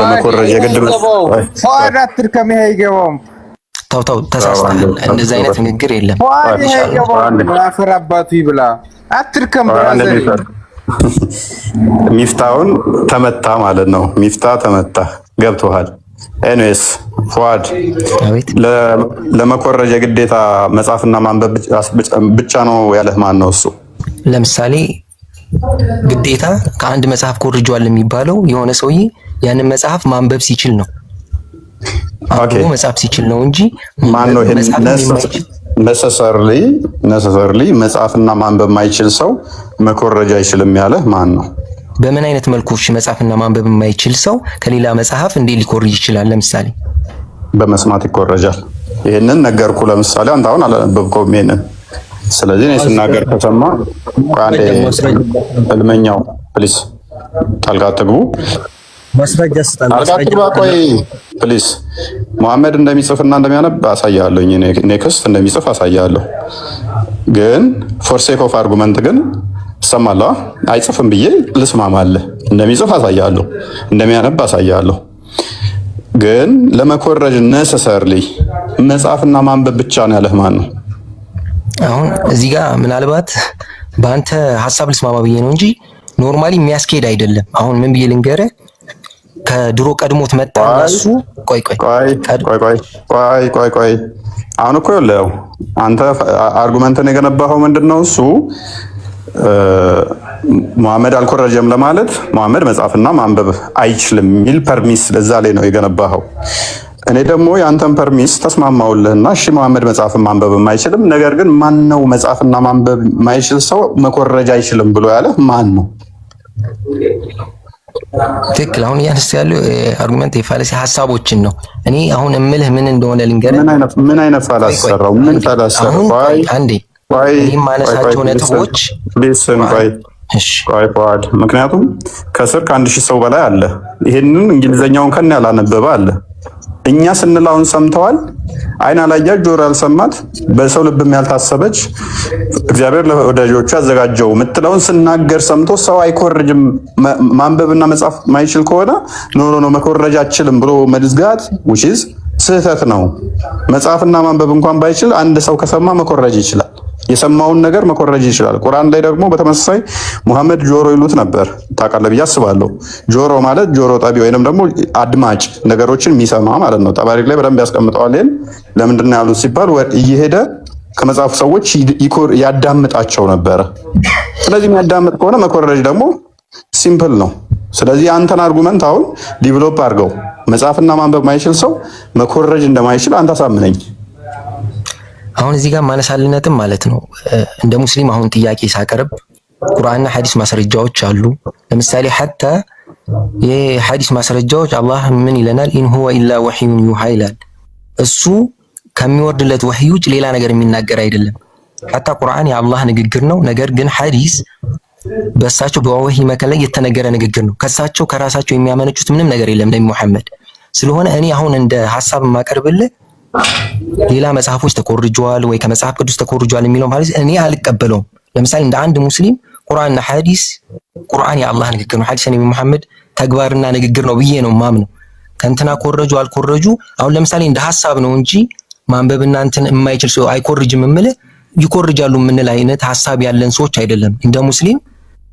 ለመኮረጅ የግድ ፏድ አትርከም፣ ይሄ አይገባውም። ተው ተሳስተሃል። እንደዚህ አይነት ንግግር የለም። ፏድ ይሄ አይገባውም። አፈር አባቱ ይብላ። አትርከም ብራዘር። ሚፍታውን ተመታ ማለት ነው። ሚፍታ ተመታ፣ ገብቶሃል? ኤኒዌይስ ፏድ ለመኮረጅ የግዴታ መጻፍና ማንበብ ብቻ ነው ያለህ ማን ነው እሱ? ለምሳሌ ግዴታ ከአንድ መጽሐፍ ኮርጇል የሚባለው የሆነ ሰውዬ ያንን መጽሐፍ ማንበብ ሲችል ነው። ኦኬ መጽሐፍ ሲችል ነው እንጂ ማን ነው ይሄን ነሰሰርሊ መጽሐፍና ማንበብ የማይችል ሰው መኮረጅ አይችልም ያለህ ማን ነው? በምን አይነት መልኩ እሺ መጽሐፍና ማንበብ የማይችል ሰው ከሌላ መጽሐፍ እንዴት ሊኮርጅ ይችላል? ለምሳሌ በመስማት ይኮረጃል። ይሄንን ነገርኩ። ለምሳሌ አንተ አሁን አላነበብከውም ይሄንን። ስለዚህ እኔ ስናገር ከሰማ አንዴ እልመኛው ፕሊስ ጣልቃ አትግቡ። ማስረጃ ስጣል። ጣልቃ አትግባ። ቆይ ፕሊስ መሐመድ እንደሚጽፍና እንደሚያነብ አሳያለሁ። ኔክስት እንደሚጽፍ አሳያለሁ። ግን ፎር ሴክ ኦፍ አርጉመንት ግን ሰማላ አይጽፍም ብዬ ልስማማለህ። እንደሚጽፍ አሳያለሁ፣ እንደሚያነብ አሳያለሁ። ግን ለመኮረጅ ነሰሰርሊ መጽሐፍና ማንበብ ብቻ ነው ያለህ ማን ነው? አሁን እዚህ ጋር ምናልባት በአንተ ሐሳብ ልስማማ ብዬ ነው እንጂ ኖርማሊ የሚያስኬድ አይደለም። አሁን ምን ብዬ ልንገርህ? ከድሮ ቀድሞት መጣ እሱ። ቆይ አሁን እኮ ያለው አንተ አርጉመንትን የገነባኸው ምንድነው? እሱ መሐመድ አልኮረጀም ለማለት መሐመድ መጻፍና ማንበብ አይችልም የሚል ፐርሚስ ለዛ ላይ ነው የገነባኸው። እኔ ደግሞ የአንተን ፐርሚስ ተስማማውልህና እሺ መሐመድ መጻፍና ማንበብ አይችልም፣ ነገር ግን ማን ነው መጻፍና ማንበብ የማይችል ሰው መኮረጅ አይችልም ብሎ ያለ ማን ነው? ትክክል። አሁን እያነሳ ያለው አርጉመንት የፋለሲ ሀሳቦችን ነው። እኔ አሁን እምልህ ምን እንደሆነ ልንገርህ። ምን አይነት ፋላሲ ሰራው? ምን ፋላሲ ሰራው? አንዴ ማነሳቸው ነጥቦች ቆይ ፏድ፣ ምክንያቱም ከስር ከ1000 ሰው በላይ አለ። ይሄንን እንግሊዘኛውን ከነ ያላነበበ አለ። እኛ ስንላውን ሰምተዋል። አይን አላያች ጆሮ ያልሰማት በሰው ልብም ያልታሰበች እግዚአብሔር ለወዳጆቹ ያዘጋጀው ምትለውን ስናገር ሰምቶ ሰው አይኮርጅም ማንበብና መጻፍ ማይችል ከሆነ ኖ መኮረጅ አችልም ብሎ መዝጋት which is ስህተት ነው። መጻፍና ማንበብ እንኳን ባይችል አንድ ሰው ከሰማ መኮረጅ ይችላል። የሰማውን ነገር መኮረጅ ይችላል። ቁርአን ላይ ደግሞ በተመሳሳይ ሙሐመድ ጆሮ ይሉት ነበር። ታውቃለህ ብዬ አስባለሁ። ጆሮ ማለት ጆሮ ጠቢ ወይንም ደግሞ አድማጭ ነገሮችን የሚሰማ ማለት ነው። ጠባሪክ ላይ በደንብ ያስቀምጠዋል። ይሄን ለምንድን ነው ያሉት ሲባል እየሄደ ከመጽሐፉ ሰዎች ያዳምጣቸው ነበረ። ስለዚህ የሚያዳምጥ ከሆነ መኮረጅ ደግሞ ሲምፕል ነው። ስለዚህ አንተን አርጉመንት አሁን ዲቨሎፕ አድርገው መጽሐፍና ማንበብ ማይችል ሰው መኮረጅ እንደማይችል አንተ አሳምነኝ። አሁን እዚህ ጋር ማነሳልነትም ማለት ነው እንደ ሙስሊም አሁን ጥያቄ ሳቀርብ ቁርአንና ሐዲስ ማስረጃዎች አሉ። ለምሳሌ ሐታ የሐዲስ ማስረጃዎች አላህ ምን ይለናል? ኢን ሁወ ኢላ ወህዩን ዩሃ ይላል። እሱ ከሚወርድለት ወህይ ውጭ ሌላ ነገር የሚናገር አይደለም። ሐታ ቁርአን የአላህ ንግግር ነው። ነገር ግን ሐዲስ በእሳቸው በወህይ መካከል ላይ የተነገረ ንግግር ነው። ከእሳቸው ከራሳቸው የሚያመነጩት ምንም ነገር የለም ነብዩ መሐመድ። ስለሆነ እኔ አሁን እንደ ሐሳብ የማቀርብልህ ሌላ መጽሐፎች ተኮርጇል ወይ ከመጽሐፍ ቅዱስ ተኮርጇል የሚለው ማለት እኔ አልቀበለውም። ለምሳሌ እንደ አንድ ሙስሊም ቁርአንና ሐዲስ ቁርአን የአላህ ንግግር ነው፣ ሐዲስ ነብዩ መሐመድ ተግባርና ንግግር ነው ብዬ ነው ማምነው። ከእንትና ኮረጁ አልኮረጁ አሁን ለምሳሌ እንደ ሐሳብ ነው እንጂ ማንበብና እንትን የማይችል ሰው አይኮርጅም የምልህ ይኮርጃሉ የምንል አይነት ሐሳብ ያለን ሰዎች አይደለም። እንደ ሙስሊም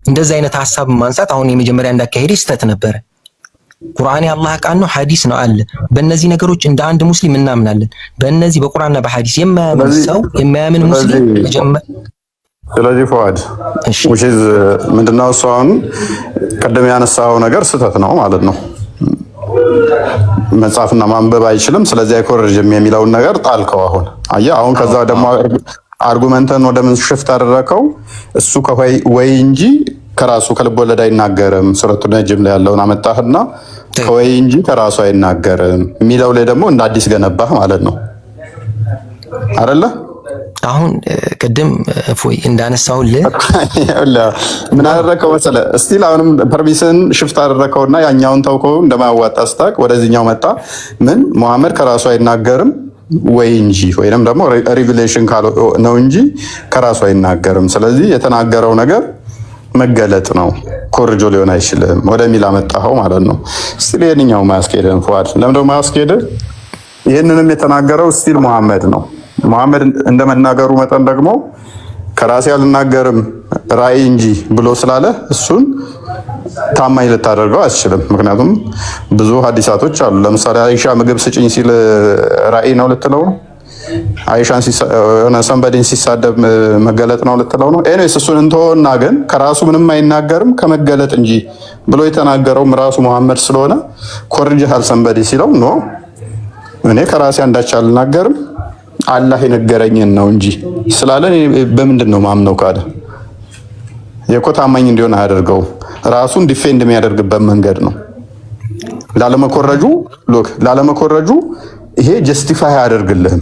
እንደዛ አይነት ሐሳብ ማንሳት አሁን የመጀመሪያ እንዳካሄድ ስተት ነበረ። ቁርአን የአላህ ቃል ነው፣ ሐዲስ ነው አለ። በእነዚህ ነገሮች እንደ አንድ ሙስሊም እናምናለን። በእነዚህ በቁርአንና በሐዲስ የማያምን ሰው የማያምን ሙስሊም መጀመር። ስለዚህ ፏድ which is ምንድነው እሱ አሁን ቀደም ያነሳው ነገር ስተት ነው ማለት ነው። መጽሐፍና ማንበብ አይችልም ስለዚህ አይኮርጅም የሚለውን ነገር ጣልከው። አሁን አየህ፣ አሁን ከዛ ደግሞ አርጉመንተን ወደ ምን ሽፍት አደረከው? እሱ ከወይ እንጂ ከራሱ ከልብ ወለድ አይናገርም። ሱረቱ ነጅም ላይ ያለውን አመጣህና ከወይ እንጂ ከራሱ አይናገርም የሚለው ላይ ደግሞ እንደ አዲስ ገነባህ ማለት ነው አይደለ? አሁን ቅድም እፎይ እንዳነሳውልህ ምን አደረከው መሰለህ? እስቲል አሁንም ፐርሚሽን ሽፍት አደረከውና ያኛውን ተውከው እንደማያዋጣ ስታቅ ወደዚህኛው መጣ። ምን መሐመድ ከራሱ አይናገርም ወይ እንጂ ወይንም ደግሞ ሪቪሌሽን ነው እንጂ ከራሱ አይናገርም። ስለዚህ የተናገረው ነገር መገለጥ ነው፣ ኮርጆ ሊሆን አይችልም ወደሚል አመጣኸው ማለት ነው። ስቲል የትኛው ማያስኬድን ፉአድ ለምንድነው ማያስኬድን? ይህንንም የተናገረው ስቲል መሐመድ ነው። መሐመድ እንደመናገሩ መጠን ደግሞ ከራሴ አልናገርም ራእይ እንጂ ብሎ ስላለ እሱን ታማኝ ልታደርገው አትችልም። ምክንያቱም ብዙ ሀዲሳቶች አሉ። ለምሳሌ አይሻ ምግብ ስጭኝ ሲል ራእይ ነው ልትለው ነው? አይሻን ሰንበዴን ሲሳደብ መገለጥ ነው ልትለው ነው? ኤኒዌይስ እሱን እንተወና ግን ከራሱ ምንም አይናገርም ከመገለጥ እንጂ ብሎ የተናገረውም ራሱ መሐመድ ስለሆነ ኮርጅሃል ሰንበዴ ሲለው ኖ እኔ ከራሴ አንዳች አልናገርም አላህ የነገረኝን ነው እንጂ ስላለ በምንድን ነው ማምነው ካለ የኮ ታማኝ እንዲሆን አያደርገው። ራሱን ዲፌንድ የሚያደርግበት መንገድ ነው። ላለመኮረጁ ይሄ ጀስቲፋይ አያደርግልህም።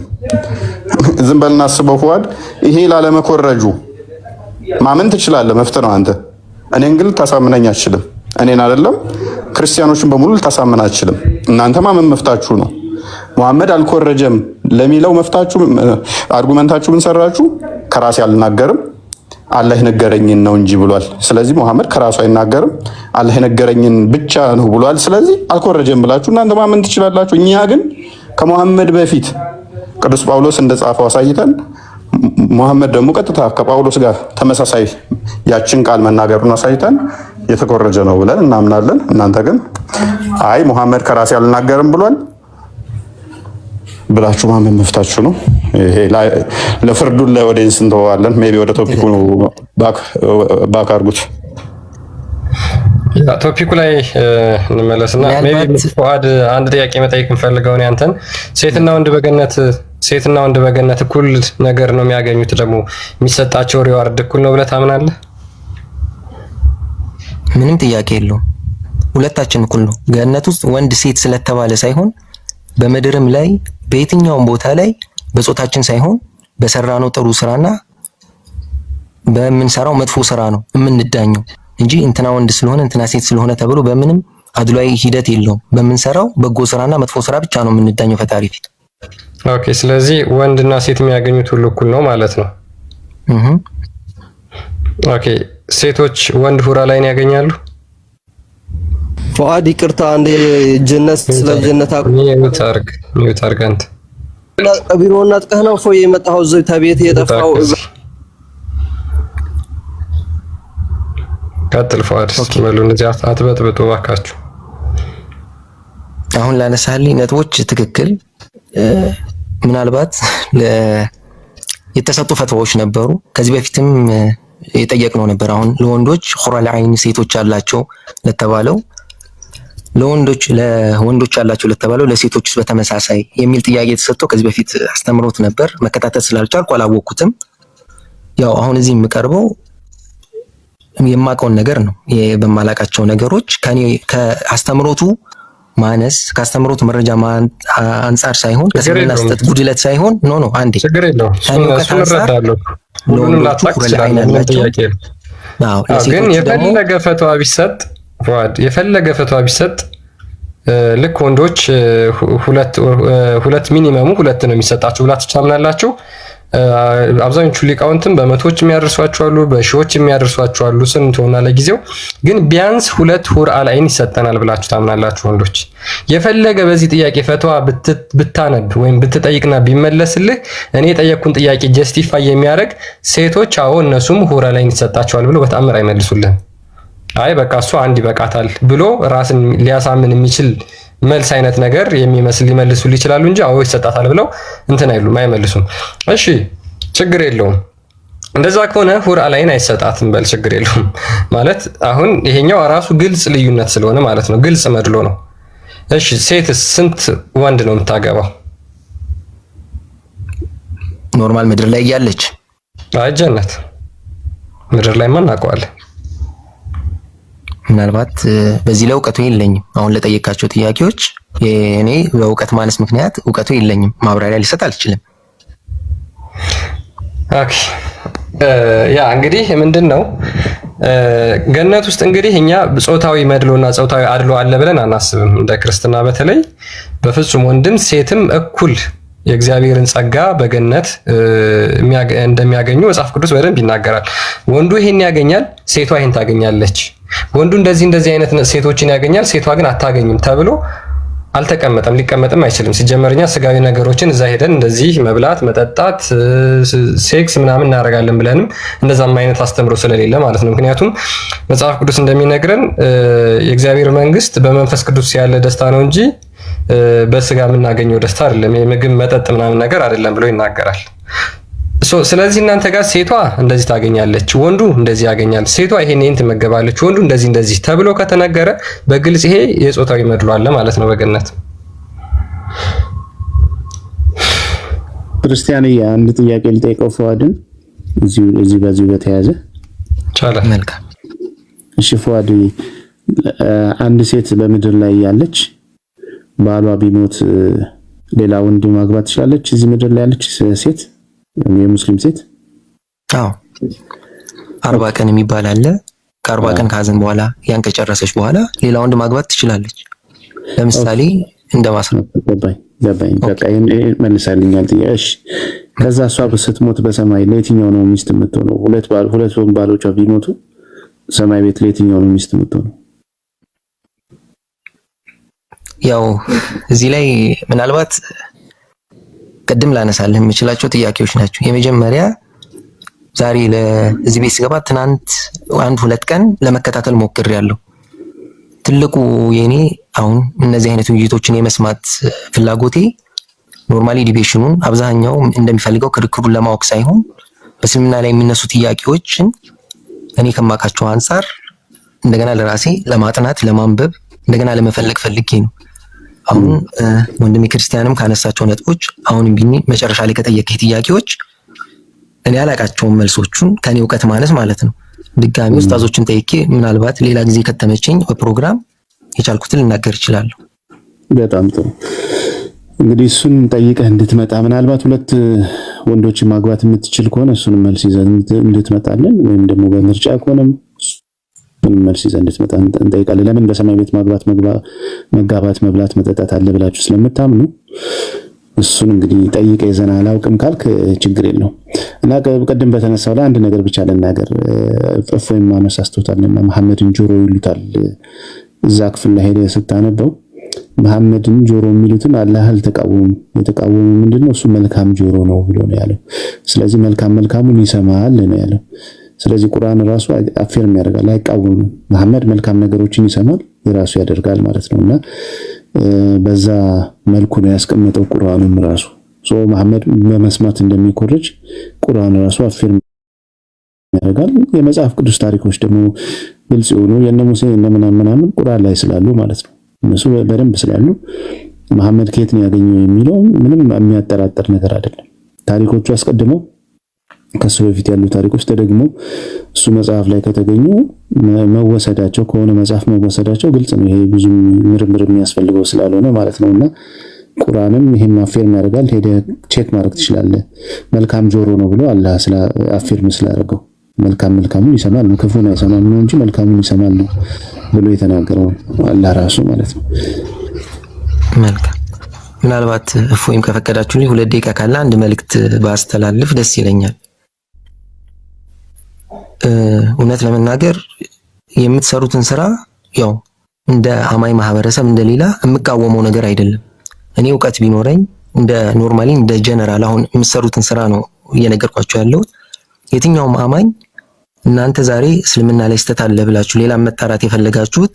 ዝም በልና አስበው ፉአድ፣ ይሄ ላለመኮረጁ ማመን ትችላለህ፣ መፍትህ ነው አንተ። እኔን ግን ልታሳምነኝ አትችልም። እኔን አይደለም ክርስቲያኖችን በሙሉ ልታሳምን አትችልም። እናንተ ማመን መፍታችሁ ነው። መሐመድ አልኮረጀም ለሚለው መፍታችሁ አርጉመንታችሁ ምን ሰራችሁ? ከራሴ አልናገርም አላህ የነገረኝን ነው እንጂ ብሏል። ስለዚህ መሐመድ ከራሱ አይናገርም አላህ የነገረኝን ብቻ ነው ብሏል። ስለዚህ አልኮረጀም ብላችሁ እናንተ ማመን ትችላላችሁ። እኛ ግን ከመሐመድ በፊት ቅዱስ ጳውሎስ እንደጻፈው አሳይተን መሐመድ ደግሞ ቀጥታ ከጳውሎስ ጋር ተመሳሳይ ያችን ቃል መናገሩን አሳይተን የተኮረጀ ነው ብለን እናምናለን። እናንተ ግን አይ መሐመድ ከራሴ አልናገርም ብሏል ብላችሁ ማመን መፍታችሁ ነው። ይሄ ለፍርዱን ለኦዲየንስ እንተዋለን። ሜይ ቢ ወደ ቶፒኩ ባክ አድርጉት። ቶፒኩ ላይ እንመለስና ሜይ ቢ ፉአድ አንድ ጥያቄ መጠየቅ የምፈልገው እኔ አንተን ሴትና ወንድ በገነት እኩል ነገር ነው የሚያገኙት፣ ደግሞ የሚሰጣቸው ሪዋርድ እኩል ነው ብለህ ታምናለህ? ምንም ጥያቄ የለውም። ሁለታችን እኩል ነው። ገነት ውስጥ ወንድ ሴት ስለተባለ ሳይሆን በምድርም ላይ በየትኛውም ቦታ ላይ በጾታችን ሳይሆን በሰራነው ጥሩ ስራና በምንሰራው መጥፎ ስራ ነው የምንዳኘው እንጂ እንትና ወንድ ስለሆነ እንትና ሴት ስለሆነ ተብሎ በምንም አድሏዊ ሂደት የለውም። በምንሰራው በጎ ስራና መጥፎ ስራ ብቻ ነው የምንዳኘው ፈጣሪ ፊት። ኦኬ፣ ስለዚህ ወንድና ሴት የሚያገኙት ሁሉ እኩል ነው ማለት ነው። ኦኬ፣ ሴቶች ወንድ ሁራ ላይን ያገኛሉ? ፉአድ ይቅርታ፣ አንዴ ጀነት ስለ ጀነት ሚውት አርግ አንተ። ቢሮውን አጥቀህ ነው ፎይ የመጣኸው እዚህ ተቤት የጠፋው? ቀጥል ፉአድ። በሉ እንደዚህ አትበጥብጡ እባካችሁ። አሁን ላነሳልኝ ነጥቦች ትክክል። ምናልባት የተሰጡ ፈትዋዎች ነበሩ ከዚህ በፊትም የጠየቅነው ነበር። አሁን ለወንዶች ኹረል ዐይን ሴቶች አላቸው ለተባለው ለወንዶች አላቸው ለተባለው ለሴቶች በተመሳሳይ የሚል ጥያቄ ተሰጥቶ ከዚህ በፊት አስተምሮት ነበር። መከታተል ስላልቻልኩ አላወቅኩትም። ያው አሁን እዚህ የምቀርበው የማውቀውን ነገር ነው። በማላውቃቸው ነገሮች ከአስተምሮቱ ማነስ ከአስተምሮቱ መረጃ አንጻር ሳይሆን ከስምና ስህተት ጉድለት ሳይሆን ኖ አንዴ ችግር የለውም። እሱን እረዳለሁ። ሁሉንም ላታቅ ትችላለህ። ጥያቄ ነው። ግን የፈለገ ፈትዋ ቢሰጥ ፉአድ የፈለገ ፈትዋ ቢሰጥ ልክ ወንዶች ሁለት ሚኒመሙ ሁለት ነው የሚሰጣቸው ብላችሁ ታምናላችሁ? አብዛኞቹ ሊቃውንትም በመቶዎች የሚያደርሷቸው አሉ፣ በሺዎች የሚያደርሷቸው አሉ። ስንት ሆና ለጊዜው ግን ቢያንስ ሁለት ሁር አልዓይን ይሰጠናል ብላችሁ ታምናላችሁ ወንዶች? የፈለገ በዚህ ጥያቄ ፈትዋ ብታነብ ወይም ብትጠይቅና ቢመለስልህ እኔ የጠየቅኩን ጥያቄ ጀስቲፋይ የሚያደርግ ሴቶች አዎ እነሱም ሁር አልዓይን ይሰጣቸዋል ብሎ በተአምር አይመልሱልህም። አይ በቃ እሱ አንድ ይበቃታል ብሎ ራስን ሊያሳምን የሚችል መልስ አይነት ነገር የሚመስል ሊመልሱል ይችላሉ እንጂ አዎ ይሰጣታል ብለው እንትን አይሉም፣ አይመልሱም። እሺ ችግር የለውም። እንደዛ ከሆነ ሁር አልዓይን አይሰጣትም በል ችግር የለውም ማለት አሁን ይሄኛው ራሱ ግልጽ ልዩነት ስለሆነ ማለት ነው፣ ግልጽ መድሎ ነው። እሺ ሴትስ ስንት ወንድ ነው የምታገባው? ኖርማል ምድር ላይ እያለች አይ ጀነት ምድር ላይ ማን እናውቀዋለን? ምናልባት በዚህ ላይ እውቀቱ የለኝም። አሁን ለጠየቃቸው ጥያቄዎች እኔ በእውቀት ማነስ ምክንያት እውቀቱ የለኝም፣ ማብራሪያ ሊሰጥ አልችልም። ኦኬ ያ እንግዲህ ምንድን ነው ገነት ውስጥ እንግዲህ እኛ ጾታዊ መድሎና ጾታዊ አድሎ አለ ብለን አናስብም። እንደ ክርስትና በተለይ በፍጹም ወንድም ሴትም እኩል የእግዚአብሔርን ጸጋ በገነት እንደሚያገኙ መጽሐፍ ቅዱስ በደንብ ይናገራል። ወንዱ ይሄን ያገኛል፣ ሴቷ ይሄን ታገኛለች። ወንዱ እንደዚህ አይነት ሴቶችን ያገኛል፣ ሴቷ ግን አታገኝም ተብሎ አልተቀመጠም፣ ሊቀመጥም አይችልም። ሲጀመርኛ ስጋዊ ነገሮችን እዛ ሄደን እንደዚህ መብላት፣ መጠጣት፣ ሴክስ ምናምን እናደርጋለን ብለንም እንደዛም አይነት አስተምሮ ስለሌለ ማለት ነው። ምክንያቱም መጽሐፍ ቅዱስ እንደሚነግረን የእግዚአብሔር መንግስት በመንፈስ ቅዱስ ያለ ደስታ ነው እንጂ በስጋ የምናገኘው ደስታ አይደለም፣ የምግብ መጠጥ ምናምን ነገር አይደለም ብሎ ይናገራል። ስለዚህ እናንተ ጋር ሴቷ እንደዚህ ታገኛለች፣ ወንዱ እንደዚህ ያገኛል፣ ሴቷ ይሄን ትመገባለች፣ ወንዱ እንደዚህ ተብሎ ከተነገረ በግልጽ ይሄ የጾታዊ መድሎ አለ ማለት ነው በገነት። ክርስቲያን አንድ ጥያቄ ልጠይቀው ፈዋድን እዚህ በዚህ በተያያዘ ቻለ። መልካም እሺ ፈዋድ፣ አንድ ሴት በምድር ላይ ያለች ባሏ ቢሞት ሌላ ወንድ ማግባት ትችላለች? እዚህ ምድር ላይ ያለች ሴት የሙስሊም ሴት? አዎ 40 ቀን የሚባል አለ። ከ40 ቀን ካዘን በኋላ ያን ከጨረሰች በኋላ ሌላ ወንድ ማግባት ትችላለች። ለምሳሌ እንደማስረው ገባኝ። በቃ መልሳልኛል ጥያቄ። ከዛ እሷ ስትሞት በሰማይ ለየትኛው ነው ሚስት የምትሆነው? ሁለት ባሎቿ ቢሞቱ ሰማይ ቤት ለየትኛው ነው ሚስት የምትሆነው? ያው እዚህ ላይ ምናልባት ቅድም ላነሳልህ የምችላቸው ጥያቄዎች ናቸው። የመጀመሪያ ዛሬ ለዚህ ቤት ስገባ ትናንት 1-2 ቀን ለመከታተል ሞክሬያለሁ። ትልቁ የኔ አሁን እነዚህ አይነት ውይይቶችን የመስማት ፍላጎቴ ኖርማሊ ዲቤሽኑን አብዛኛው እንደሚፈልገው ክርክሩን ለማወቅ ሳይሆን በእስልምና ላይ የሚነሱ ጥያቄዎችን እኔ ከማውቃቸው አንፃር እንደገና ለራሴ ለማጥናት ለማንበብ እንደገና ለመፈለግ ፈልጌ ነው። አሁን ወንድሜ ክርስቲያንም ካነሳቸው ነጥቦች አሁንም ቢኒ መጨረሻ ላይ ከጠየቀኝ ጥያቄዎች እኔ አላቃቸውም መልሶቹን ከኔ ዕውቀት ማነስ ማለት ነው። ድጋሚ ኡስታዞችን ጠይቄ ምናልባት ሌላ ጊዜ ከተመቸኝ በፕሮግራም የቻልኩትን ልናገር እችላለሁ። በጣም ጥሩ። እንግዲህ እሱን ጠይቀህ እንድትመጣ ምናልባት 2 ወንዶችን ማግባት የምትችል ከሆነ እሱን መልስ ይዘን እንድትመጣለን፣ ወይም ደግሞ በምርጫ ከሆነም መልስ ይዘን እንድትመጣ እንጠይቃለን። ለምን በሰማይ ቤት መጋባት፣ መብላት፣ መጠጣት አለ ብላችሁ ስለምታምኑ እሱን እንግዲህ ጠይቀ ይዘን አላውቅም ካልክ ችግር የለውም። እና ቀደም በተነሳው ላይ አንድ ነገር ብቻ ልናገር። እፎይ ማነስ አስተውታልና መሐመድን ጆሮ ይሉታል። እዛ ክፍል ላይ ሄደ ስታነበው መሐመድን ጆሮ የሚሉትን አላህ አልተቃወሙም። የተቃወሙ ምንድነው? እሱ መልካም ጆሮ ነው ብሎ ነው ያለው። ስለዚህ መልካሙን ይሰማል ነው ያለው። ስለዚህ ቁርአን ራሱ አፌርም ያደርጋል፣ አይቃወምም። መሐመድ መልካም ነገሮችን ይሰማል፣ የራሱ ያደርጋል ማለት ነውና በዛ መልኩ ነው ያስቀመጠው ቁርአኑም ራሱ። መሐመድ በመስማት እንደሚኮርጅ ቁርአን ራሱ አፌርም ያደርጋል። የመጽሐፍ ቅዱስ ታሪኮች ደግሞ ግልጽ የሆኑ የነ ሙሴ የነ ምናምን ቁርአን ላይ ስላሉ ማለት ነው። እነሱ በደንብ ስላሉ መሐመድ ከየት ነው ያገኘው የሚለው ምንም የሚያጠራጥር ነገር አይደለም። ታሪኮቹ አስቀድመው ከሱ በፊት ያሉ ታሪኮች ተደግሞ እሱ መጽሐፍ ላይ ከተገኙ መወሰዳቸው ከሆነ መጽሐፍ መወሰዳቸው ግልጽ ነው። ይሄ ብዙ ምርምር የሚያስፈልገው ስላልሆነ ማለት ነውና ቁርአንም ይሄን አፌርም ያደርጋል። ሄደ ቼክ ማድረግ ትችላለህ። መልካም ጆሮ ነው ብሎ አላህ አፌርም ስላደረገው መልካሙን ይሰማል ነው፣ ክፉን አይሰማም ነው እንጂ መልካሙን ይሰማል ነው ብሎ የተናገረው አላህ ራሱ ማለት ነው። መልካም። ምናልባት እፎይም ከፈቀዳችሁልኝ 2 ደቂቃ ካለ አንድ መልእክት ባስተላልፍ ደስ ይለኛል። እውነት ለመናገር የምትሰሩትን ስራ ያው እንደ አማኝ ማህበረሰብ እንደሌላ የምቃወመው ነገር አይደለም። እኔ ዕውቀት ቢኖረኝ እንደ ኖርማሊ እንደ ጀነራል አሁን የምትሰሩትን ስራ ነው እየነገርኳችሁ ያለው። የትኛውም አማኝ እናንተ ዛሬ እስልምና ላይ ስተት አለ ብላችሁ ሌላ መጣራት የፈለጋችሁት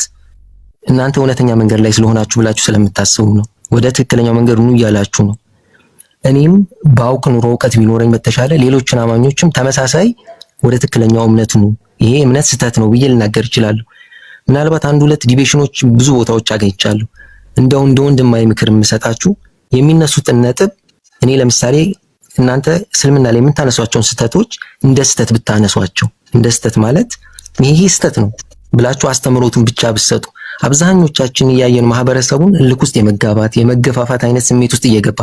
እናንተ እውነተኛ መንገድ ላይ ስለሆናችሁ ብላችሁ ስለምታስቡ ነው። ወደ ትክክለኛው መንገድ ነው እያላችሁ ነው። እኔም ባውቅ ኑሮ ዕውቀት ቢኖረኝ በተሻለ ሌሎችን አማኞችም ተመሳሳይ ወደ ትክክለኛው እምነት ነው፣ ይሄ እምነት ስተት ነው ብዬ ልናገር እችላለሁ። ምናልባት 1-2 ዲቤሽኖች ብዙ ቦታዎች አገኝቻለሁ። እንደ ወንድማዊ ምክር የምሰጣችሁ የሚነሱትን ነጥብ እኔ ለምሳሌ እናንተ እስልምና ላይ የምታነሷቸውን ስተቶች እንደ ስተት ብታነሷቸው፣ እንደ ስተት ማለት ይሄ ስተት ነው ብላችሁ አስተምሮቱን ብቻ ብትሰጡ፣ አብዛኞቻችን እያየን ማህበረሰቡን እልክ ውስጥ የመጋባት የመገፋፋት አይነት ስሜት ውስጥ እየገባ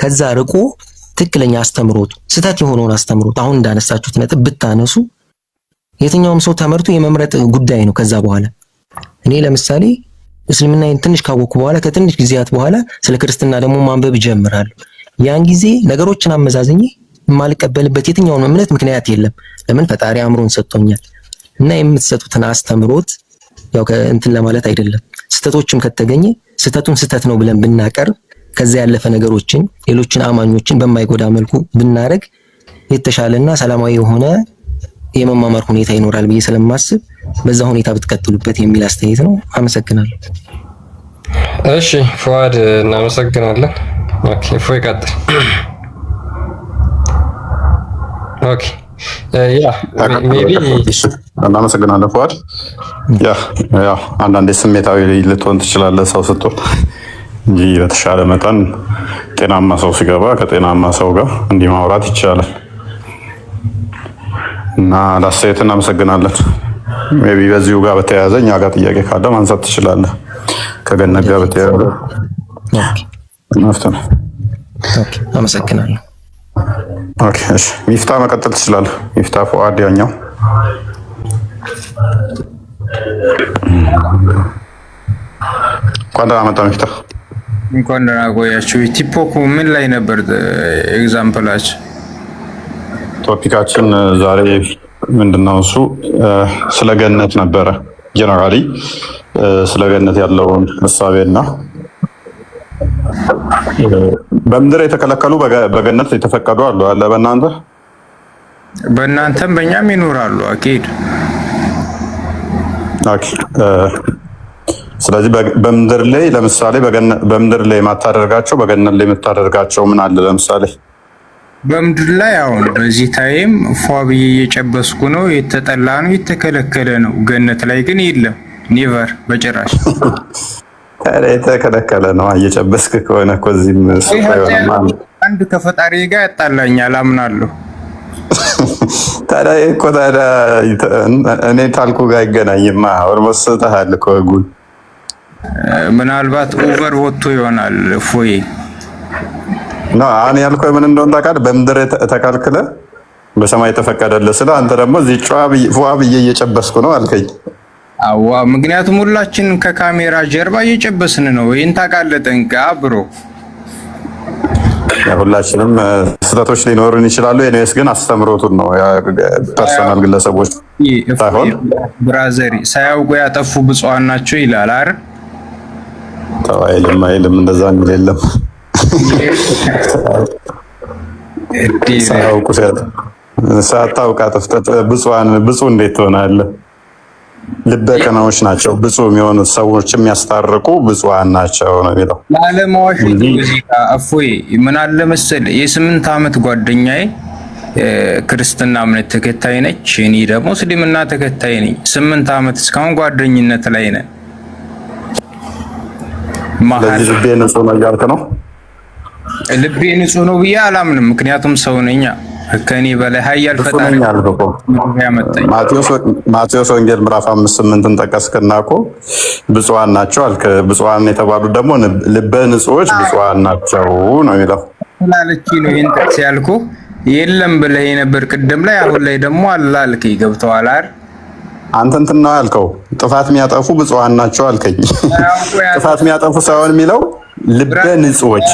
ከዛ ርቆ ትክክለኛ አስተምሮቱ ስተት የሆነውን አስተምሮት አሁን እንዳነሳችሁት ነጥብ ብታነሱ የትኛውም ሰው ተመርቶ የመምረጥ ጉዳይ ነው። ከዛ በኋላ እኔ ለምሳሌ እስልምናን ትንሽ ካወቅኩ በኋላ ከትንሽ ጊዜያት በኋላ ስለ ክርስትና ደግሞ ማንበብ ጀምራለሁ። ያን ጊዜ ነገሮችን አመዛዝኜ የማልቀበልበት የትኛውን እምነት ምክንያት የለም። ለምን ፈጣሪ አእምሮን ሰጥቶኛል እና የምትሰጡትን አስተምሮት ያው እንትን ለማለት አይደለም። ስተቶችም ከተገኘ ስተቱን ስተት ነው ብለን ብናቀርብ ከዛ ያለፈ ነገሮችን ሌሎችን አማኞችን በማይጎዳ መልኩ ብናረግ የተሻለና ሰላማዊ የሆነ የመማማር ሁኔታ ይኖራል ብዬ ስለማስብ በዛ ሁኔታ ብትቀጥሉበት የሚል አስተያየት ነው። አመሰግናለሁ። እሺ ፉአድ እናመሰግናለን። ኦኬ ፎይ ቀጥል። ኦኬ ያ ሜቢ እናመሰግናለን ፉአድ። ያ አንዳንዴ ስሜታዊ ልትሆን ትችላለህ ሰው ስትሆን እንጂ በተሻለ መጠን ጤናማ ሰው ሲገባ ከጤናማ ሰው ጋር እንዲህ ማውራት ይቻላል እና ለአስተያየት እናመሰግናለን። ሜቢ በዚሁ ጋር በተያያዘ እኛ ጋር ጥያቄ ካለ ማንሳት ትችላለህ። ከገነት ጋር በተያያዘ ነው። ኦኬ አመሰግናለሁ። ኦኬ እሺ ሚፍታ መቀጠል ትችላለህ። ሚፍታ ፉአድ ያኛው እንኳን ደህና መጣህ ሚፍታ። እንኳን ደህና ቆያችሁ። ቲክቶክ ምን ላይ ነበር ኤግዛምፕላችሁ? ቶፒካችን ዛሬ ምንድነው? እሱ ስለ ገነት ነበረ። ጀነራሊ ስለ ገነት ያለውን እሳቤና በምድር የተከለከሉ በገነት የተፈቀዱ አሉ አለ። በእናንተም በእኛም ይኖራሉ አኪድ። ኦኬ ስለዚህ በምድር ላይ ለምሳሌ በምድር ላይ የማታደርጋቸው በገነት ላይ የምታደርጋቸው ምን አለ? ለምሳሌ በምድር ላይ አሁን በዚህ ታይም ፏ ብዬ እየጨበስኩ ነው፣ የተጠላ ነው፣ የተከለከለ ነው። ገነት ላይ ግን የለም፣ ኔቨር በጭራሽ። አረ የተከለከለ ነው። እየጨበስክ ከሆነ እኮ እዚህም አንድ ከፈጣሪ ጋር ያጣላኛል አምናለሁ። ታዲያ እኮ እኔ ታልኩ ጋር አይገናኝማ። ኦልሞስት ተሃል እኮ ጉል ምናልባት ኦቨር ወጥቶ ይሆናል ፎይ ነው። አሁን ያልከው ምን እንደሆነ ታውቃለህ? በምድር ተከልክለ በሰማይ የተፈቀደልህ ስለ አንተ ደግሞ እዚህ ፏ ብዬ እየጨበስኩ ነው አልከኝ። አዋ ምክንያቱም ሁላችን ከካሜራ ጀርባ እየጨበስን ነው። ይሄን ታውቃለህ ጠንቅቀህ ብሮ። ሁላችንም ስህተቶች ሊኖሩን ይችላሉ። ኤኒዌይስ ግን አስተምሮቱን ነው ፐርሰናል ግለሰቦች ሳይሆን ብራዘሪ ሳያውቁ ያጠፉ ብፁዓን ናቸው ይላል አይደል? ተው አይልም እንደዛ የሚል የለም። ሳያውቁ ሳታውቅ አጥፍተህ ብፁዕ እንዴት ትሆናለህ? ልበ ቀናዎች ናቸው ብፁዕ የሚሆኑት ሰዎች የሚያስታርቁ ብፁዓን ናቸው ነው የሚለው። ለዓለማዋሽ ሙዚቃ እፎይ ምን አለ መሰለህ፣ የ8 ዓመት ጓደኛዬ ክርስትና እምነት ተከታይ ነች፣ እኔ ደግሞ እስልምና ተከታይ ነኝ። 8 ዓመት እስካሁን ጓደኝነት ላይ ነን። ስለዚህ ልቤ ንጹህ ነው እያልክ ነው? ልቤ ንጹህ ነው ብዬ አላምንም። ምክንያቱም ሰው ነኝ። ከኔ በላይ ኃያል ፈጣሪ ያመጣኝ። ማቴዎስ ወንጌል ምዕራፍ 5:8ን ጠቀስክና እኮ ብፁዓን ናቸው አልክ። ብፁዓን የተባሉት ደግሞ ልበ ንጹዎች ብፁዓን ናቸው ነው የሚለው። ስላለች ነው ይሄን ጥቅስ ያልኩህ። የለም ብለህ ነበር ቅድም ላይ፣ አሁን ላይ ደግሞ አላልክ። ገብተዋል አይደል? አንተ እንትን ነው ያልከው፣ ጥፋት የሚያጠፉ ብፁዓን ናቸው አልከኝ። ጥፋት የሚያጠፉ ሳይሆን የሚለው ልበ ንጹዎች።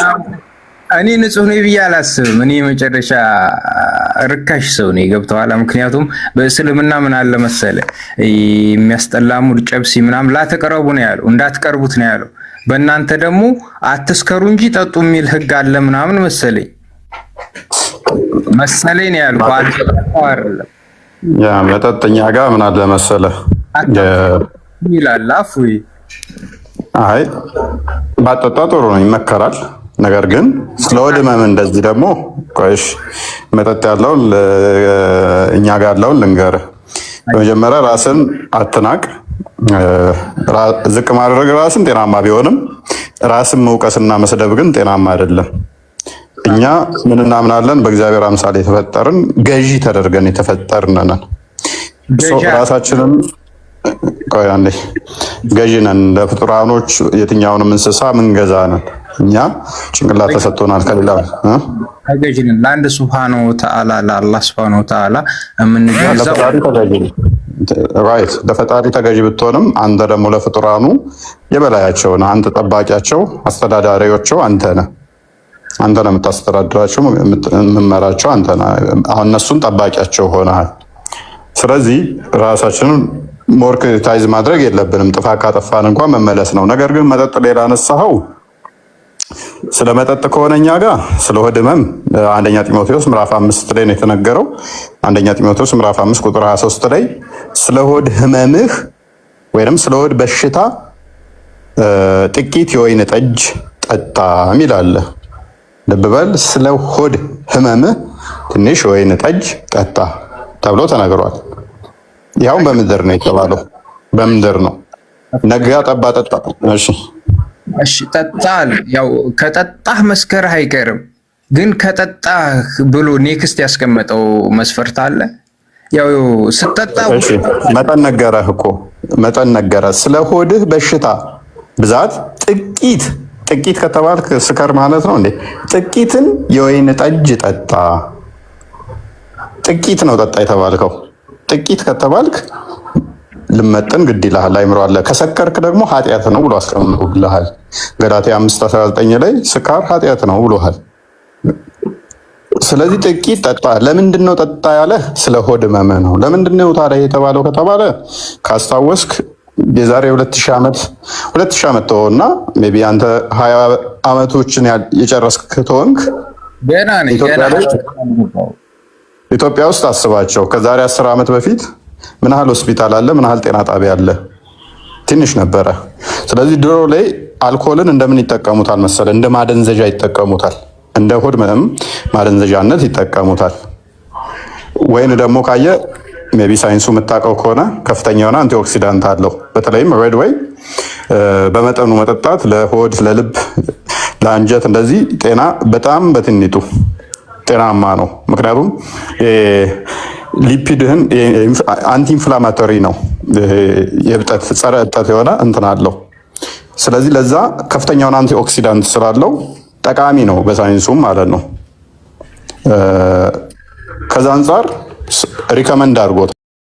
እኔ ንጹህ ነኝ ብዬ አላስብም። እኔ መጨረሻ ርካሽ ሰው ነኝ። ገብተዋል? ምክንያቱም በእስልምና ምን አለ መሰለ የሚያስጠላ ሙድ ጨብሲ ምናምን ላተቀረቡ ነው ያለው፣ እንዳትቀርቡት ነው ያለው። በእናንተ ደግሞ አትስከሩ እንጂ ጠጡ የሚል ህግ አለ ምናምን መሰለኝ ነው ያለው። አይደለም ያ መጠጥኛ ጋር ምን አለ መሰለ ይላል አፉይ። አይ ባጠጣ ጥሩ ነው ይመከራል። ነገር ግን ስለወደ ህመም እንደዚህ ደግሞ ቆይሽ መጠጥ ያለውን እኛ ጋር ያለውን ልንገርህ። በመጀመሪያ ራስን አትናቅ። ዝቅ ማድረግ ራስን ጤናማ ቢሆንም ራስን መውቀስና መስደብ ግን ጤናማ አይደለም። እኛ ምን እናምናለን? በእግዚአብሔር አምሳል የተፈጠርን ገዢ ተደርገን የተፈጠርን ነን። ራሳችንን ገዢ ነን። ለፍጡራኖች የትኛውንም እንስሳ ምን ገዛ ነን። እኛ ጭንቅላት ተሰጥቶናል። ከሌላ ገዢ ነን ለአንድ ሱብሃነሁ ወተዓላ ለአላህ ሱብሃነሁ ወተዓላ የምንገዛው ራይት። ለፈጣሪ ተገዢ ብትሆንም አንተ ደግሞ ለፍጡራኑ የበላያቸው ነህ። አንተ ጠባቂያቸው፣ አስተዳዳሪዎቸው አንተ ነህ። አንተ ነው የምታስተዳድራቸው፣ የምመራቸው አንተ ነህ። አሁን እነሱን ጠባቂያቸው ሆነሃል። ስለዚህ ራሳችንን ሞርክታይዝ ማድረግ የለብንም። ጥፋት ካጠፋን እንኳን መመለስ ነው። ነገር ግን መጠጥ ሌላ አነሳኸው። ስለ መጠጥ ከሆነ እኛ ጋር ስለ ሆድ ህመም አንደኛ ጢሞቴዎስ ምዕራፍ 5 ላይ ነው የተነገረው። አንደኛ ጢሞቴዎስ ምዕራፍ 5 ቁጥር 23 ላይ ስለ ሆድ ህመምህ ወይንም ስለ ሆድ በሽታ ጥቂት የወይን ጠጅ ጠጣ የሚል አለ። ልብ በል፣ ስለ ሆድ ህመምህ ትንሽ የወይን ጠጅ ጠጣ ተብሎ ተነግሯል። ያው በምድር ነው የተባለው፣ በምድር ነው። ነጋ ጠባ ጠጣ። እሺ ጠጣል። ያው ከጠጣህ መስከረህ አይቀርም። ግን ከጠጣህ ብሎ ኔክስት ያስቀመጠው መስፈርት አለ። ያው ስትጠጣ መጠን ነገረህ እኮ መጠን ነገረህ። ስለ ሆድህ በሽታ ብዛት ጥቂት ከተባልክ ስከር ማለት ነው እንዴ? ጥቂትን የወይን ጠጅ ጠጣ። ጥቂት ነው ጠጣ የተባልከው። ጥቂት ከተባልክ ልመጠን ግድ ይልሃል። አይምሮ አለ። ከሰከርክ ደግሞ ኃጢአት ነው ብሎ አስቀምጦልሃል። ገላትያ 5:19 ላይ ስካር ኃጢአት ነው ብሎሃል። ስለዚህ ጥቂት ጠጣ። ለምንድን ነው ጠጣ ያለህ? ስለ ሆድ ህመም ነው። ለምንድን ነው ታዲያ የተባለው ከተባለ ካስታወስክ የዛሬ 2000 ዓመት ተወውና ሜይ ቢ አንተ 20 ዓመቶችን የጨረስክ ተወንክ ገና ነኝ። ኢትዮጵያ ውስጥ አስባቸው ከዛሬ 10 ዓመት በፊት ምን ያህል ሆስፒታል አለ? ምን ያህል ጤና ጣቢያ አለ? ትንሽ ነበረ። ስለዚህ ድሮ ላይ አልኮልን እንደምን ይጠቀሙታል መሰለ? እንደ ማደንዘዣ ይጠቀሙታል። እንደ ሆድ ህመም ማደንዘዣነት ይጠቀሙታል። ወይን ደግሞ ካየ ሜቢ ሳይንሱ የምታውቀው ከሆነ ከፍተኛ የሆነ አንቲኦክሲዳንት አለው። በተለይም ሬድ ወይ በመጠኑ መጠጣት ለሆድ፣ ለልብ፣ ለአንጀት እንደዚህ ጤና በጣም በትንቱ ጤናማ ነው። ምክንያቱም ሊፒድህን አንቲ ኢንፍላማቶሪ ነው። የእብጠት ጸረ እብጠት የሆነ እንትን አለው። ስለዚህ ለዛ ከፍተኛውን አንቲ ኦክሲዳንት ስላለው ጠቃሚ ነው በሳይንሱም ማለት ነው። ከዛ አንጻር ሪከመንድ አድርጎት